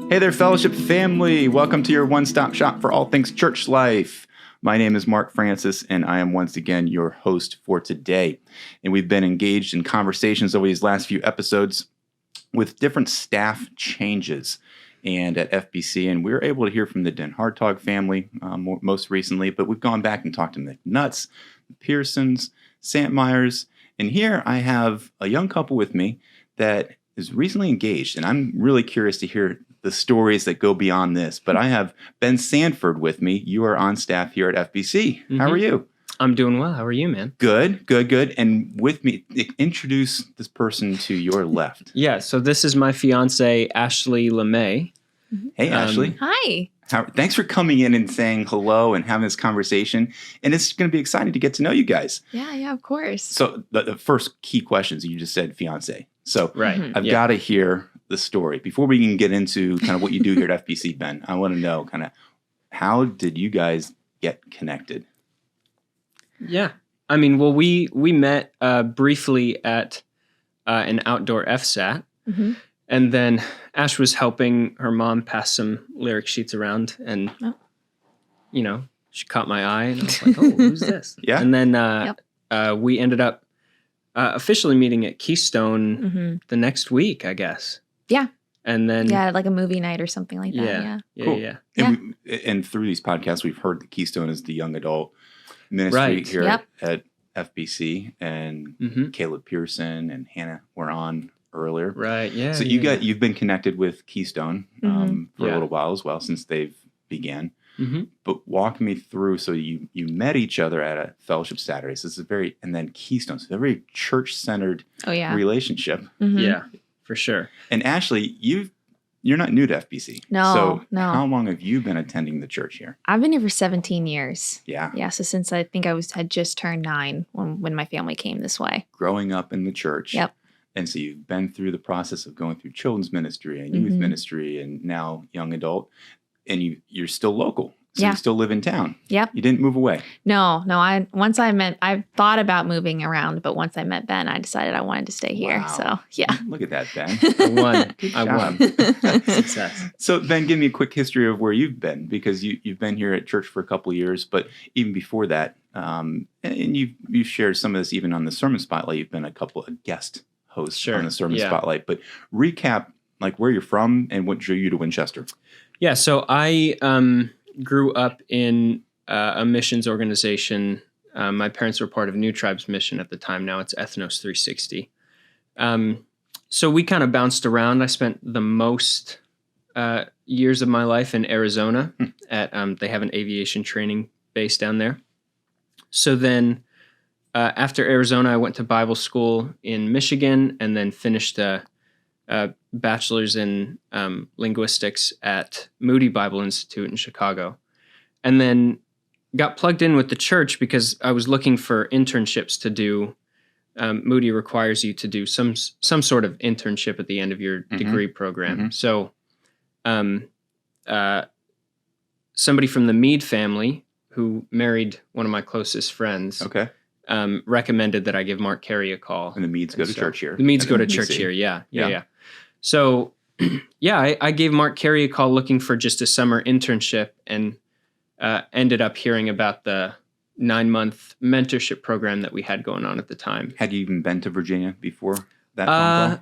Hey there, fellowship family. Welcome to your one-stop shop for all things church life. My name is Mark Francis, and I am once again your host for today. And we've been engaged in conversations over these last few episodes with different staff changes and at FBC, and we were able to hear from the Den Hartog family most recently, but we've gone back and talked to McNutts, the Pearsons, Santmeyers, and here I have a young couple with me that is recently engaged, and I'm really curious to hear the stories that go beyond this. But I have Ben Sanford with me. You are on staff here at FBC. Mm-hmm. How are you? I'm doing well. How are you, man? Good. And with me, introduce this person to your left. Yeah, so this is my fiancé, Ashley LeMay. Hey, Ashley. Hi. Thanks for coming in and saying hello and having this conversation. And it's going to be exciting to get to know you guys. Yeah, of course. So the first key questions, you just said fiancé. So right. I've got to hear the story. Before we can get into kind of what you do here at FBC, Ben, I want to know kind of how did you guys get connected? Yeah. I mean, well, we met briefly at an outdoor FSAT. Mm-hmm. And then Ash was helping her mom pass some lyric sheets around. And, you know, she caught my eye. And I was like, oh, who's this? Yeah. And then we ended up officially meeting at Keystone the next week, I guess. Yeah. And then... yeah, like a movie night or something like that. Yeah. Cool. Yeah. And through these podcasts, we've heard that Keystone is the young adult ministry here at FBC. And Caleb Pearson and Hannah were on earlier. Right, yeah. So you've been connected with Keystone for a little while as well, since they've began. Mm-hmm. But walk me through, so you met each other at a fellowship Saturday. So this is and then Keystone, so a very church-centered relationship. Mm-hmm. Yeah, for sure. And Ashley, you're not new to FBC. No. How long have you been attending the church here? I've been here for 17 years. Yeah. Yeah, so since I think had just turned 9 when my family came this way. Growing up in the church. Yep. And so you've been through the process of going through children's ministry and youth ministry and now young adult, and you're still local. So you still live in town. Yep. You didn't move away. No. I thought about moving around, but once I met Ben, I decided I wanted to stay here. Wow. So yeah. Look at that, Ben. I won. Success. So Ben, give me a quick history of where you've been, because you've been here at church for a couple of years, but even before that, and you've shared some of this even on the Sermon Spotlight. You've been a couple of guest hosts on the Sermon Spotlight, but recap like where you're from and what drew you to Winchester. Yeah, so I grew up in a missions organization. My parents were part of New Tribes Mission at the time. Now it's Ethnos 360. So we kind of bounced around. I spent the most years of my life in Arizona at they have an aviation training base down there. So then after Arizona, I went to Bible school in Michigan and then finished a bachelor's in linguistics at Moody Bible Institute in Chicago. And then got plugged in with the church because I was looking for internships to do. Moody requires you to do some sort of internship at the end of your degree program. So somebody from the Meade family, who married one of my closest friends, recommended that I give Mark Carey a call. And the Meads go to church here. The Meads go to church here, yeah. So, I gave Mark Carey a call looking for just a summer internship and ended up hearing about the 9-month mentorship program that we had going on at the time. Had you even been to Virginia before that phone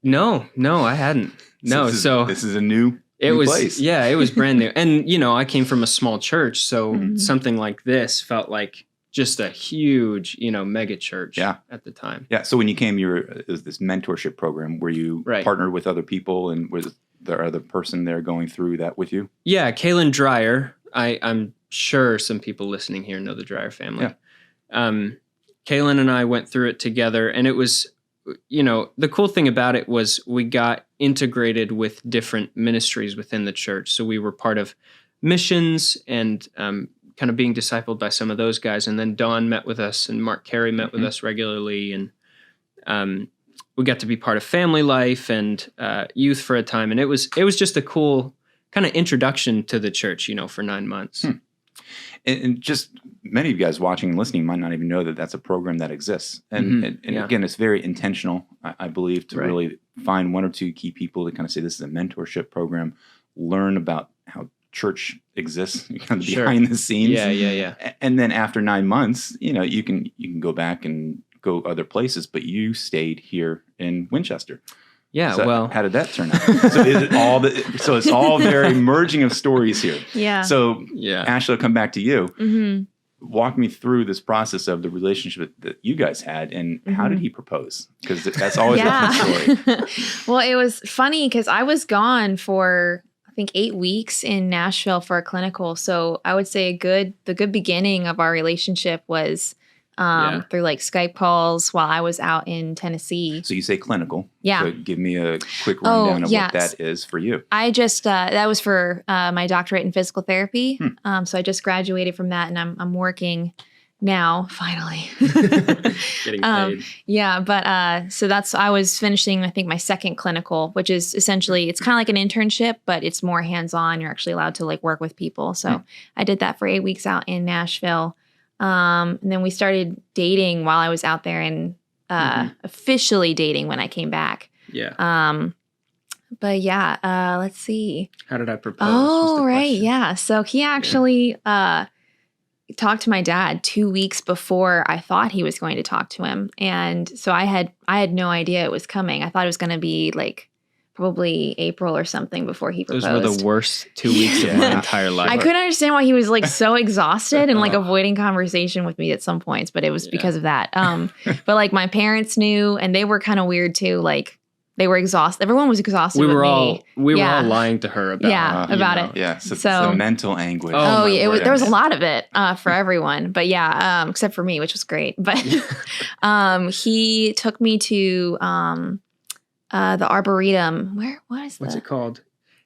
call? No, I hadn't. No, so this is a new place. Yeah, it was brand new. And, I came from a small church, so something like this felt like just a huge, mega church at the time. Yeah. So when you came, it was this mentorship program where you partnered with other people, and was there other person there going through that with you? Yeah, Kaylin Dreyer. I'm sure some people listening here know the Dreyer family. Yeah. Kaylin and I went through it together, and it was, the cool thing about it was we got integrated with different ministries within the church. So we were part of missions and kind of being discipled by some of those guys. And then Dawn met with us and Mark Carey met with us regularly. And we got to be part of family life and youth for a time. And it was just a cool kind of introduction to the church, for 9 months. And just many of you guys watching and listening might not even know that that's a program that exists. And again, it's very intentional, I believe, to really find one or two key people to kind of say this is a mentorship program. learn about how church exists, kind of Sure. behind the scenes. Yeah. And then after 9 months, you can go back and go other places, but you stayed here in Winchester. Yeah. So Well, how did that turn out? So is it so it's all very merging of stories here. Yeah. So yeah. Ashley, I'll come back to you. Mm-hmm. Walk me through this process of the relationship that you guys had, and how did he propose? Because that's always a fun story. Well, it was funny because I was gone for I think 8 weeks in Nashville for a clinical. So I would say the good beginning of our relationship was through like Skype calls while I was out in Tennessee. So you say clinical. Yeah. So give me a quick rundown of what that is for you. I just that was for my doctorate in physical therapy. So I just graduated from that, and I'm working now finally. Getting paid. Yeah, but I was finishing I think my second clinical, which is essentially it's kind of like an internship, but it's more hands-on. You're actually allowed to like work with people. So I did that for 8 weeks out in Nashville. And then we started dating while I was out there and officially dating when I came back. Yeah. But yeah, let's see. How did I propose? was Oh, the right. question. Yeah. So he actually talked to my dad 2 weeks before I thought he was going to talk to him. And so I had no idea it was coming. I thought it was going to be like probably April or something before he proposed. Those were the worst 2 weeks of my entire life. I couldn't understand why he was like so exhausted and like avoiding conversation with me at some points, but it was because of that. But like my parents knew, and they were kind of weird too. Like they were exhausted. Everyone was exhausted. We were me. all lying to her about it. Yeah, so the mental anguish. Oh yeah, there was a lot of it for everyone, but yeah, except for me, which was great. But he took me to the Arboretum. What's it called?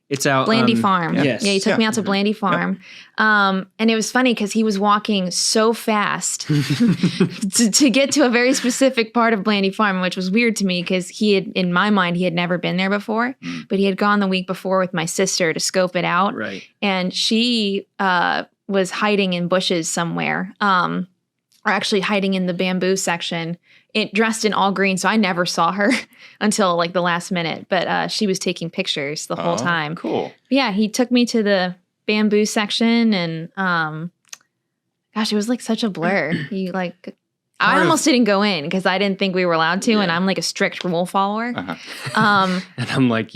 It's out Blandy Farm. Yes. Yeah, he took me out to Blandy Farm. And it was funny because he was walking so fast to get to a very specific part of Blandy Farm, which was weird to me because in my mind, he had never been there before. But he had gone the week before with my sister to scope it out. Right. And she was hiding in bushes somewhere, or actually hiding in the bamboo section. Dressed in all green, so I never saw her until like the last minute. But she was taking pictures the whole time. Cool. Yeah, he took me to the bamboo section, and gosh, it was like such a blur. I almost didn't go in because I didn't think we were allowed to, and I'm like a strict rule follower. And I'm like,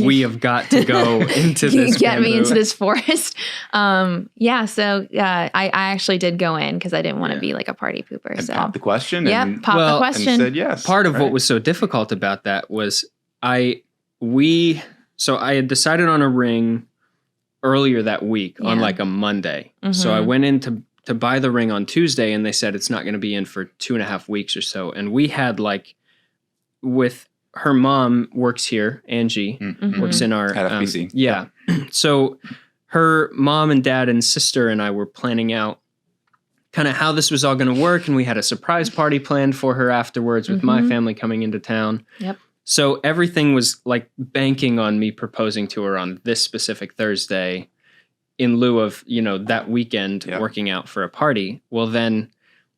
we have got to go into this. Get me into this forest. So I actually did go in because I didn't want to be like a party pooper. And so pop the question. Yep, And, pop the question. And said yes. Part of what was so difficult about that was I had decided on a ring earlier that week on like a Monday. So I went in to buy the ring on Tuesday, and they said it's not going to be in for 2.5 weeks or so. And we had with her mom works here, Angie, works in our at FBC. Yeah. So her mom and dad and sister and I were planning out kind of how this was all going to work. And we had a surprise party planned for her afterwards with my family coming into town. Yep. So everything was like banking on me proposing to her on this specific Thursday in lieu of, that weekend working out for a party. Well, then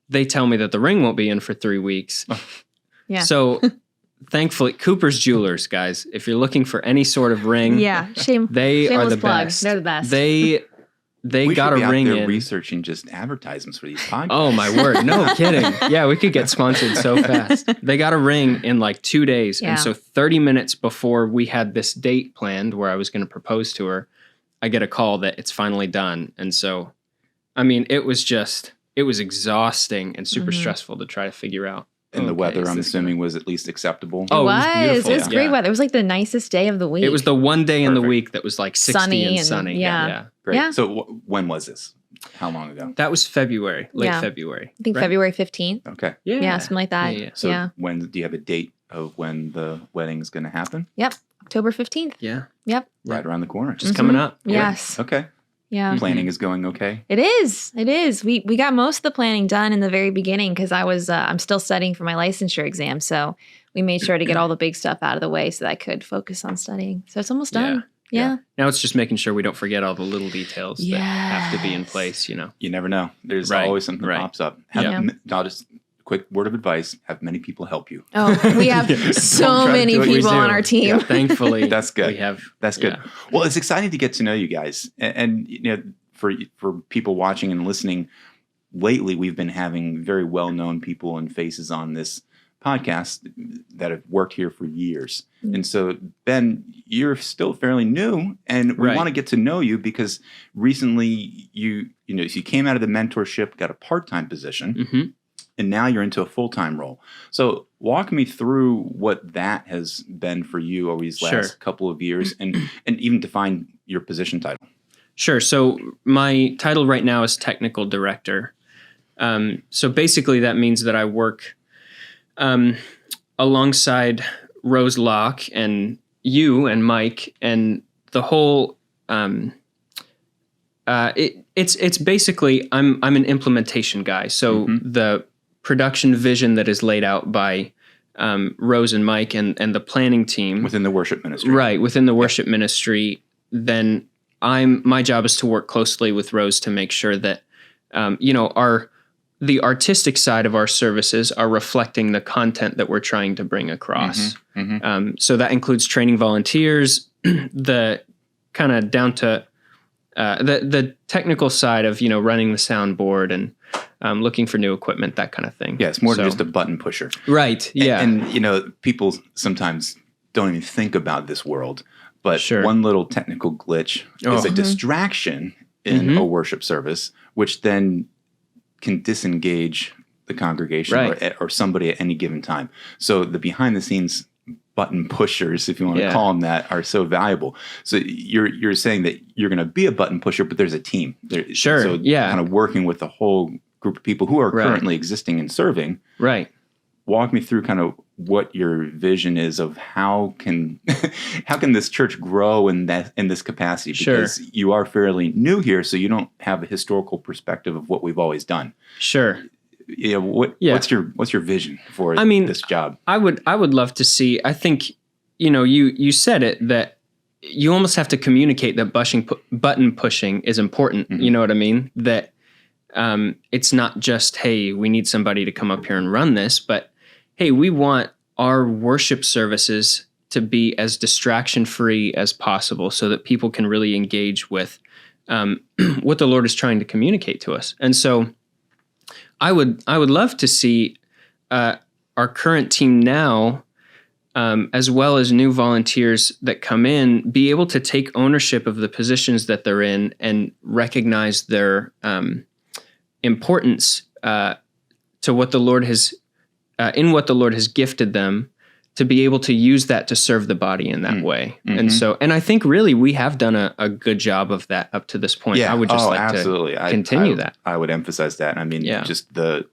they tell me that the ring won't be in for 3 weeks. Yeah. So thankfully, Cooper's Jewelers, guys, if you're looking for any sort of ring, they are the best. They're the best. They got a ring in. Researching just advertisements for these podcasts. Oh my word. No kidding. Yeah, we could get sponsored so fast. They got a ring in like 2 days. Yeah. And so 30 minutes before we had this date planned where I was going to propose to her, I get a call that it's finally done. And so, I mean, it was exhausting and super stressful to try to figure out. And the weather, I'm assuming, was at least acceptable. It was beautiful. It was great Yeah. weather. It was like the nicest day of the week. It was the one day in the week that was like 60 and sunny. Yeah. Great. Yeah. So when was this? How long ago? That was February, late Yeah. February. I think right? February 15th. Okay. Yeah, something like that. Yeah. So when do you have a date of when the wedding is going to happen? Yep. October 15th. Yeah. Yep. Right around the corner. Just coming up. Yes. Okay. Yeah. Planning is going okay. It is. It is. We got most of the planning done in the very beginning because I'm still studying for my licensure exam. So we made sure to get all the big stuff out of the way so that I could focus on studying. So it's almost done. Yeah. Now it's just making sure we don't forget all the little details that have to be in place, You never know. There's always something that pops up. I'll just quick word of advice: have many people help you. Oh, we have so many people on our team. Yeah, thankfully, That's good. We have. That's good. Yeah. Well, it's exciting to get to know you guys, and for people watching and listening. Lately, we've been having very well-known people and faces on this podcast that have worked here for years. Mm-hmm. And so, Ben, you're still fairly new, and we want to get to know you because recently you came out of the mentorship, got a part-time position, and now you're into a full-time role. So walk me through what that has been for you over these last couple of years, and even define your position title. Sure. So my title right now is technical director. So basically that means that I work alongside Rose Locke and you and Mike and the whole. It's basically I'm an implementation guy. So the production vision that is laid out by Rose and Mike and the planning team within the worship ministry, right within the worship ministry. Then my job is to work closely with Rose to make sure that the artistic side of our services are reflecting the content that we're trying to bring across. So that includes training volunteers, the kind of down to the technical side of running the soundboard and looking for new equipment, that kind of thing. Yeah, it's more than just a button pusher, right? Yeah, and people sometimes don't even think about this world, but one little technical glitch is a distraction in a worship service, which then can disengage the congregation or somebody at any given time. So the behind the scenes button pushers, if you want to call them that, are so valuable. So you're saying that you're going to be a button pusher, but there's a team. So kind of working with the whole group of people who are currently existing and serving. Right. Walk me through kind of what your vision is of how can this church grow in this capacity, because you are fairly new here, so you don't have a historical perspective of what we've always done. Sure. What's your vision for this job? I would love to see. I think you said it, that you almost have to communicate that button pushing is important. You know what I mean? That it's not just, hey, we need somebody to come up here and run this, but hey, we want our worship services to be as distraction-free as possible so that people can really engage with what the Lord is trying to communicate to us. And so I would love to see our current team now, as well as new volunteers that come in, be able to take ownership of the positions that they're in and recognize their importance to what the Lord has in what the Lord has gifted them, to be able to use that to serve the body in that way. And I think really we have done a good job of that up to this point. Yeah. I would just absolutely. to continue that. I would emphasize that. I mean, just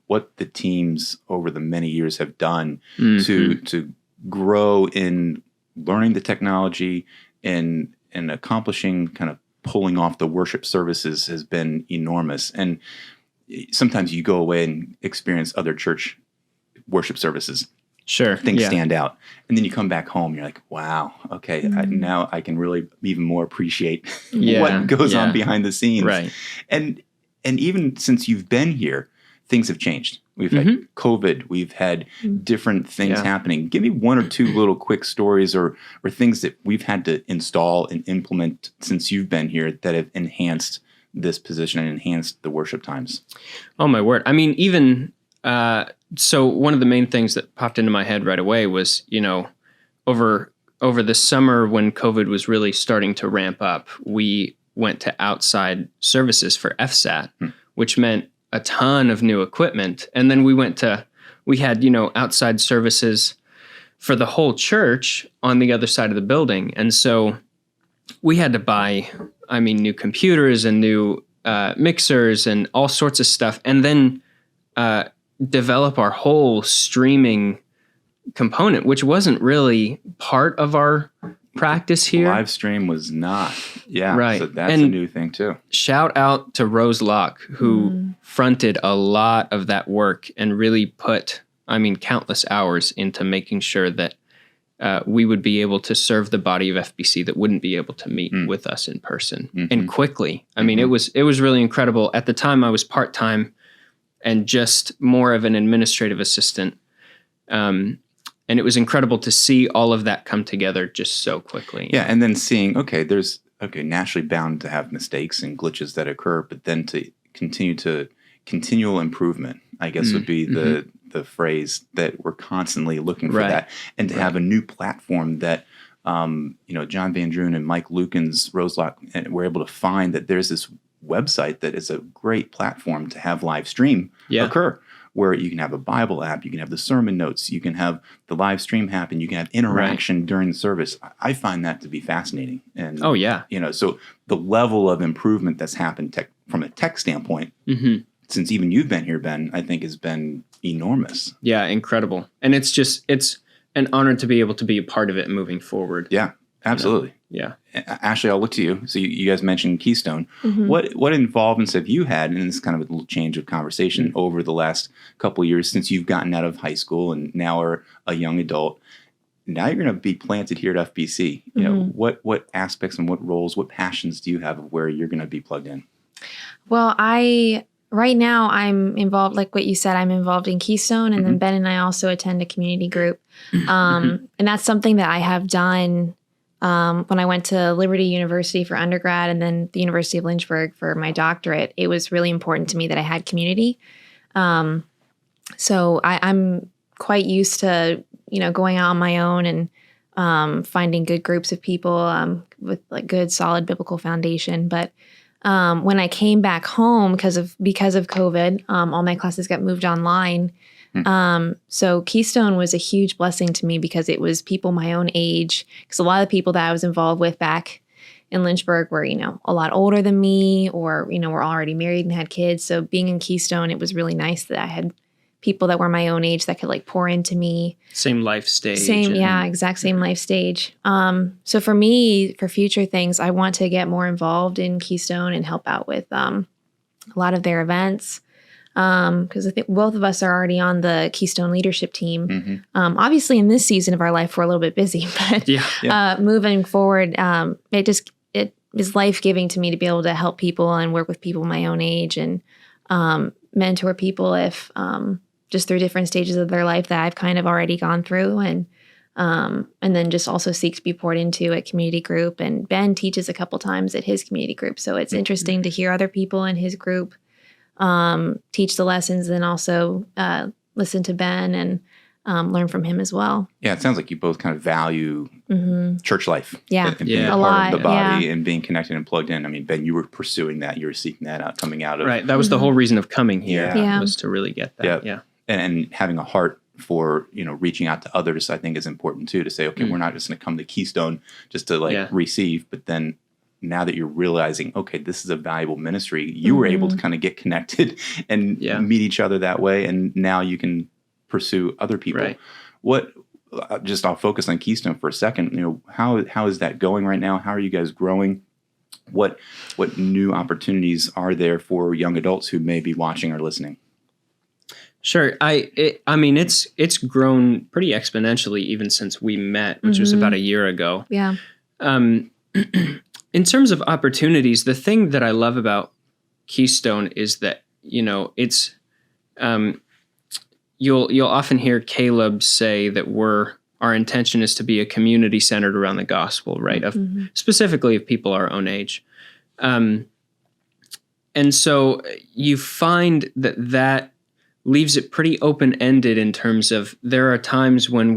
what the teams over the many years have done to grow in learning the technology and accomplishing, kind of pulling off the worship services, has been enormous. And sometimes you go away and experience other church worship services. Sure. Things stand out. And then you come back home, you're like, wow, okay, now I can really even more appreciate what goes on behind the scenes. Right. And even since you've been here, things have changed. We've had COVID. We've had different things happening. Give me one or two little quick stories or things that we've had to install and implement since you've been here that have enhanced this position and enhanced the worship times. Oh, my word. I mean, even... So one of the main things that popped into my head right away was, over the summer when COVID was really starting to ramp up, we went to outside services for FSAT, which meant a ton of new equipment. And then we had, outside services for the whole church on the other side of the building. And so we had to buy, new computers and new mixers and all sorts of stuff. And then, develop our whole streaming component, which wasn't really part of our practice here. Live stream was not. Yeah. Right. So that's a new thing too. Shout out to Rose Locke, who fronted a lot of that work and really put, countless hours into making sure that we would be able to serve the body of FBC that wouldn't be able to meet with us in person and quickly. It was really incredible. At the time I was part-time. and just more of an administrative assistant. And it was incredible to see all of that come together just so quickly. Yeah, and then seeing, naturally bound to have mistakes and glitches that occur, but then to continual improvement, I guess would be the phrase, that we're constantly looking for that, and to have a new platform that, John Van Druen and Mike Lukens, Roselock, and were able to find that there's this website that is a great platform to have live stream occur, where you can have a Bible app, you can have the sermon notes, you can have the live stream happen, you can have interaction during the service. I find that to be fascinating. And so the level of improvement that's happened from a tech standpoint, since even you've been here, Ben, I think has been enormous. Yeah, incredible. And it's an honor to be able to be a part of it moving forward. Yeah, absolutely. Yeah. Ashley, I'll look to you. So you guys mentioned Keystone. What involvements have you had in this kind of a little change of conversation over the last couple of years since you've gotten out of high school and now are a young adult? Now you're going to be planted here at FBC. What aspects and what roles, what passions do you have of where you're going to be plugged in? Well, right now I'm involved, like what you said, I'm involved in Keystone, and then Ben and I also attend a community group. And that's something that I have done when I went to Liberty University for undergrad and then the University of Lynchburg for my doctorate. It was really important to me that I had community. So I'm quite used to, going out on my own and finding good groups of people with like good, solid biblical foundation. But when I came back home because of COVID, all my classes got moved online. So Keystone was a huge blessing to me because it was people my own age. Because a lot of the people that I was involved with back in Lynchburg were, a lot older than me, or, were already married and had kids. So being in Keystone, it was really nice that I had people that were my own age that could like pour into me. Same life stage. Exact same life stage. So for me, for future things, I want to get more involved in Keystone and help out with a lot of their events. Because I think both of us are already on the Keystone leadership team. Obviously, in this season of our life, we're a little bit busy, but moving forward, it is life-giving to me to be able to help people and work with people my own age and mentor people if just through different stages of their life that I've kind of already gone through, and then just also seek to be poured into at community group. And Ben teaches a couple times at his community group, so it's interesting to hear other people in his group teach the lessons, and also listen to Ben and learn from him as well. Yeah, it sounds like you both kind of value church life. Yeah, and being a part of the body and being connected and plugged in. I mean, Ben, you were pursuing that. You were seeking that out, coming out of... Right, that was the whole reason of coming here, was to really get that. Yeah. And having a heart for, reaching out to others, I think is important too, to say, okay, we're not just going to come to Keystone just to receive, but then now that you're realizing, okay, this is a valuable ministry, you were able to kind of get connected and meet each other that way. And now you can pursue other people. Right. I'll focus on Keystone for a second. How is that going right now? How are you guys growing? What new opportunities are there for young adults who may be watching or listening? Sure. It's grown pretty exponentially even since we met, which was about a year ago. Yeah. In terms of opportunities, the thing that I love about Keystone is that, it's, you'll often hear Caleb say that our intention is to be a community centered around the gospel, right? Specifically of people our own age. And so you find that leaves it pretty open-ended in terms of there are times when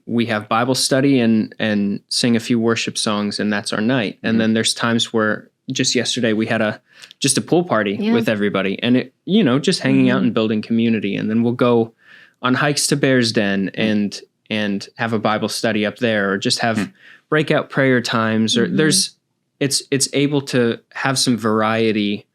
we have Bible study and sing a few worship songs, and that's our night. And then there's times where just yesterday we had just a pool party with everybody, and it, just hanging out and building community. And then we'll go on hikes to Bear's Den and have a Bible study up there, or just have breakout prayer times, or it's able to have some variety.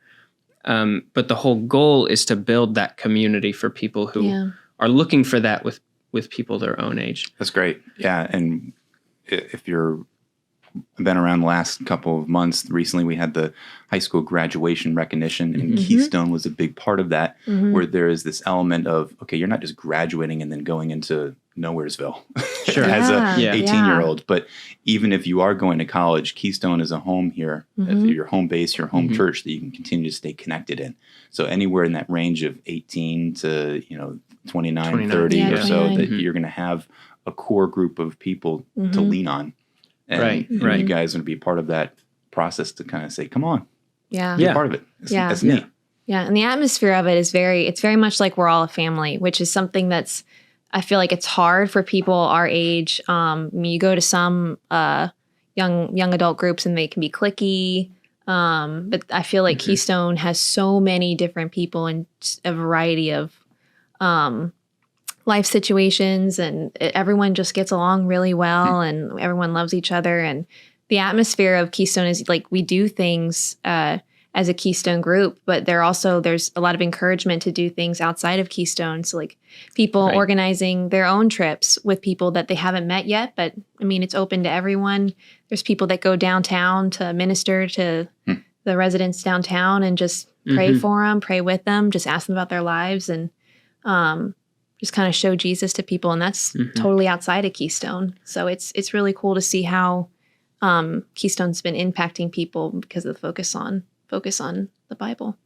But the whole goal is to build that community for people who are looking for that with people their own age. That's great. Yeah. And if you're been around the last couple of months. Recently, we had the high school graduation recognition, and Mm-hmm. Keystone was a big part of that, Mhm. where there is this element of, okay, you're not just graduating and then going into Nowheresville Sure. as Yeah, a yeah. 18-year-old. But even if you are going to college, Keystone is a home here, Mhm. your home base, your home Mhm. church that you can continue to stay connected in. So anywhere in that range of 18 to 29, 29, 30 yeah, or so, 29. that Mhm. you're going to have a core group of people to Mhm. lean on. And Right, you right. guys are going to be part of that process to kind of say, come on, Yeah. be Yeah. a part of it. Yeah. That's Yeah. neat. Yeah, and the atmosphere of it is it's very much like we're all a family, which is something that's, I feel like it's hard for people our age. I mean, you go to some young adult groups and they can be cliquey, but I feel like Mhm. Keystone has so many different people and a variety of life situations, and everyone just gets along really well, and everyone loves each other. And the atmosphere of Keystone is like we do things as a Keystone group, but there's a lot of encouragement to do things outside of Keystone. So like people Right. organizing their own trips with people that they haven't met yet, but I mean, it's open to everyone. There's people that go downtown to minister to the residents downtown and just pray Mhm. for them, pray with them, just ask them about their lives, and just kind of show Jesus to people. And that's Mhm. totally outside of Keystone. So it's really cool to see how Keystone's been impacting people because of the focus on the Bible.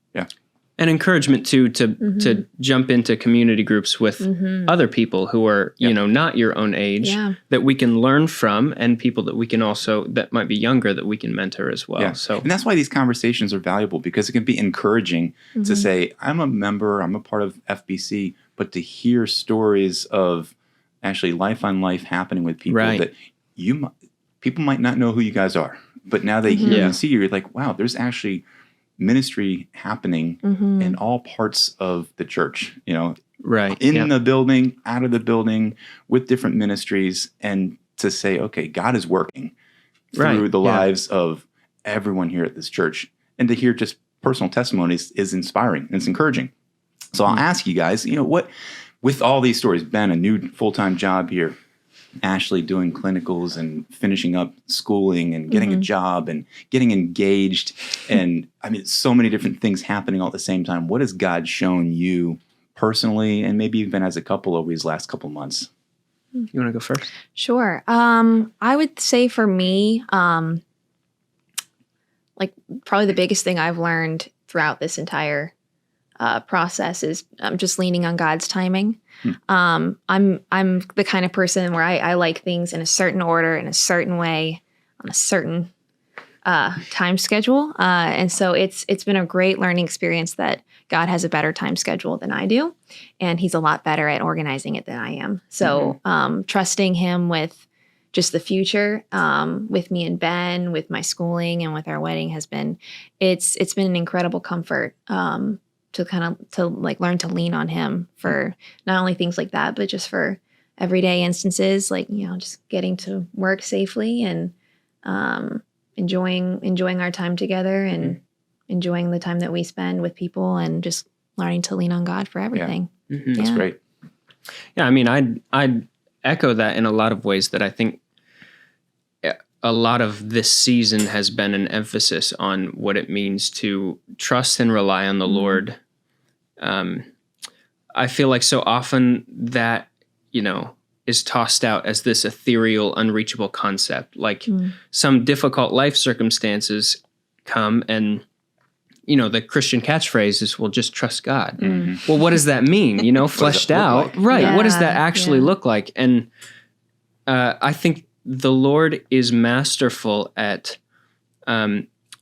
And encouragement too to jump into community groups with other people who are not your own age, Yeah. that we can learn from, and people that we can also that might be younger that we can mentor as well. Yeah. So And that's why these conversations are valuable, because it can be encouraging to say, I'm a member, I'm a part of FBC, but to hear stories of actually life on life happening with people Right. that people might not know who you guys are, but now they hear Yeah. and see you, you're like, wow, there's actually ministry happening in all parts of the church, right. in yeah. the building, out of the building, with different ministries, and to say, okay, God is working through Right, the yeah. lives of everyone here at this church. And to hear just personal testimonies is inspiring and it's encouraging. So I'll ask you guys, what, with all these stories, Ben, a new full-time job here, Ashley doing clinicals and finishing up schooling and getting a job and getting engaged. And I mean, so many different things happening all at the same time. What has God shown you personally, and maybe even as a couple over these last couple months? You want to go first? Sure. I would say for me, like probably the biggest thing I've learned throughout this entire process is just leaning on God's timing. I'm the kind of person where I like things in a certain order, in a certain way, on a certain time schedule, and so it's been a great learning experience that God has a better time schedule than I do, and He's a lot better at organizing it than I am. So trusting Him with just the future, with me and Ben, with my schooling, and with our wedding has been it's been an incredible comfort. To learn to lean on Him for not only things like that, but just for everyday instances, like just getting to work safely and enjoying our time together and enjoying the time that we spend with people, and just learning to lean on God for everything. Mhm. That's Yeah. great. Yeah, I mean, I'd echo that in a lot of ways, that I think a lot of this season has been an emphasis on what it means to trust and rely on the Lord. I feel like so often that, is tossed out as this ethereal, unreachable concept. Like some difficult life circumstances come and, the Christian catchphrase is, well, just trust God. Well, what does that mean? Fleshed look out. like? Right. What does Yeah, that actually yeah. look like? And I think the Lord is masterful at,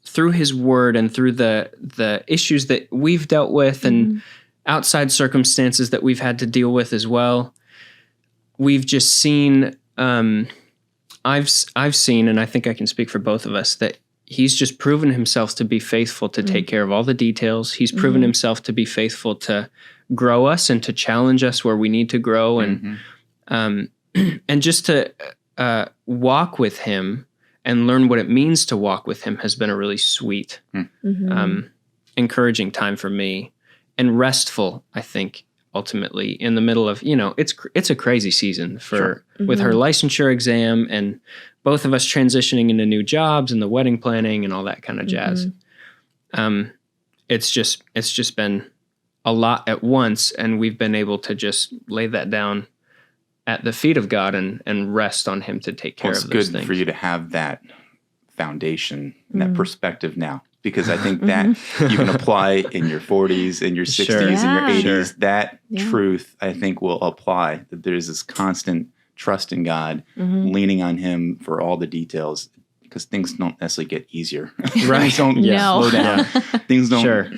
through His Word and through the issues that we've dealt with and outside circumstances that we've had to deal with as well. We've just seen, I've seen, and I think I can speak for both of us, that He's just proven Himself to be faithful to take care of all the details. He's proven Himself to be faithful to grow us and to challenge us where we need to grow, and and just to walk with Him and learn what it means to walk with Him has been a really sweet, encouraging time for me, and restful, I think, ultimately in the middle of, it's a crazy season Sure. with her licensure exam and both of us transitioning into new jobs and the wedding planning and all that kind of jazz. It's just been a lot at once, and we've been able to just lay that down at the feet of God and rest on Him to take care of those things. It's good for you to have that foundation and that perspective now, because I think that you can apply in your 40s, in your 60s, Sure. in your 80s. Sure. That truth, I think, will apply, that there's this constant trust in God, leaning on Him for all the details, because things don't necessarily get easier. Right. Things don't No. slow down. Things don't, Sure.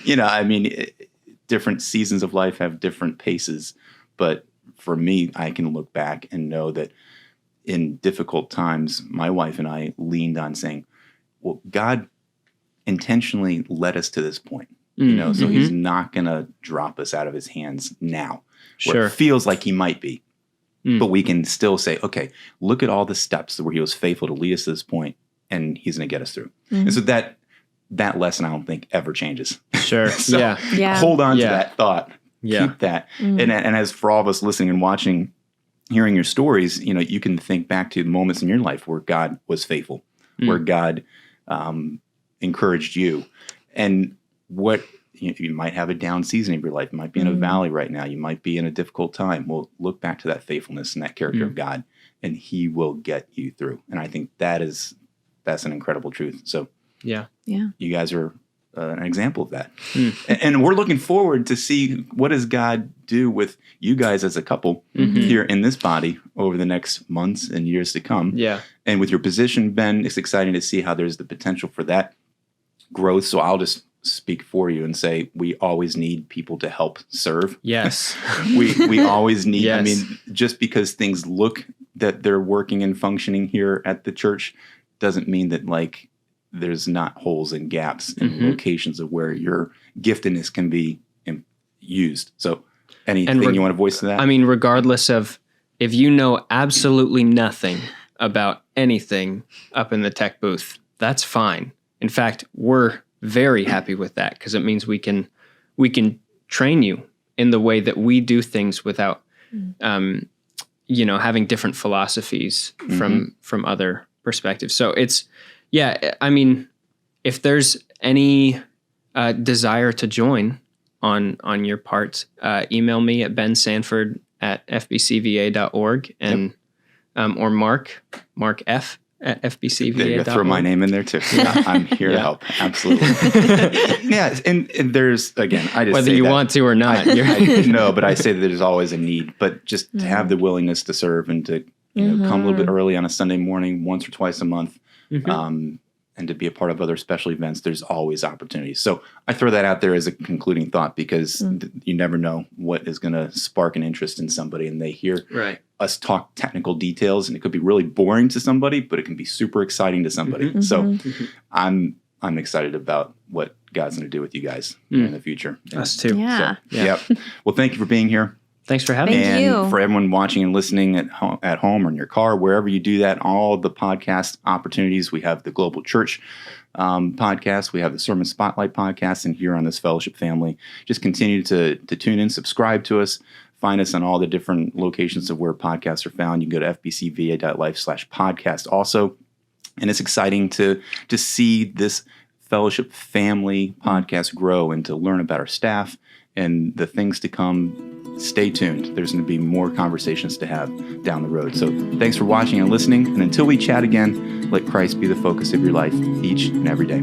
different seasons of life have different paces. But for me, I can look back and know that in difficult times, my wife and I leaned on saying, well, God intentionally led us to this point, so He's not going to drop us out of His hands now. Where Sure. it feels like He might be. But we can still say, okay, look at all the steps where He was faithful to lead us to this point, and He's going to get us through. And so that lesson, I don't think, ever changes. Sure. So Yeah. hold on to that thought. Yeah. Keep that. And as for all of us listening and watching, hearing your stories, you can think back to moments in your life where God was faithful, where God encouraged you. And what you might have a down season of your life. You might be in a valley right now. You might be in a difficult time. Well, look back to that faithfulness and that character of God, and He will get you through. And I think that's an incredible truth. So Yeah. you guys are an example of that. And we're looking forward to see what does God do with you guys as a couple here in this body over the next months and years to come. Yeah. And with your position, Ben, it's exciting to see how there's the potential for that growth. So I'll just speak for you and say we always need people to help serve. Yes. We always need, Yes. I mean, just because things look that they're working and functioning here at the church doesn't mean that there's not holes and gaps in locations of where your giftedness can be used. So anything you want to voice to that? I mean, regardless of if you know absolutely nothing about anything up in the tech booth, that's fine. In fact, we're very happy with that because it means we can train you in the way that we do things without, having different philosophies from other perspectives. So it's, I mean, if there's any desire to join on your part, email me at bensanford@fbcva.org and or Mark F at fbcva.org. There you go. Throw my name in there too. Yeah, I'm here to help. Absolutely. And there's, again, I just whether say you that, want to or not. No, but I say that there's always a need. But just to have the willingness to serve and to come a little bit early on a Sunday morning, once or twice a month, and to be a part of other special events, there's always opportunities. So I throw that out there as a concluding thought because you never know what is going to spark an interest in somebody, and they hear us talk technical details, and it could be really boring to somebody, but it can be super exciting to somebody. So I'm excited about what God's going to do with you guys in the future. Us too. Yeah. So, Well, thank you for being here. Thanks for having me. Thank you. And for everyone watching and listening at home or in your car, wherever you do that, all the podcast opportunities. We have the Global Church podcast. We have the Sermon Spotlight podcast. And here on this fellowship family, just continue to tune in, subscribe to us, find us on all the different locations of where podcasts are found. You can go to fbcva.life/podcast also. And it's exciting to see this fellowship family podcast grow and to learn about our staff and the things to come. Stay tuned. There's going to be more conversations to have down the road. So thanks for watching and listening. And until we chat again, let Christ be the focus of your life each and every day.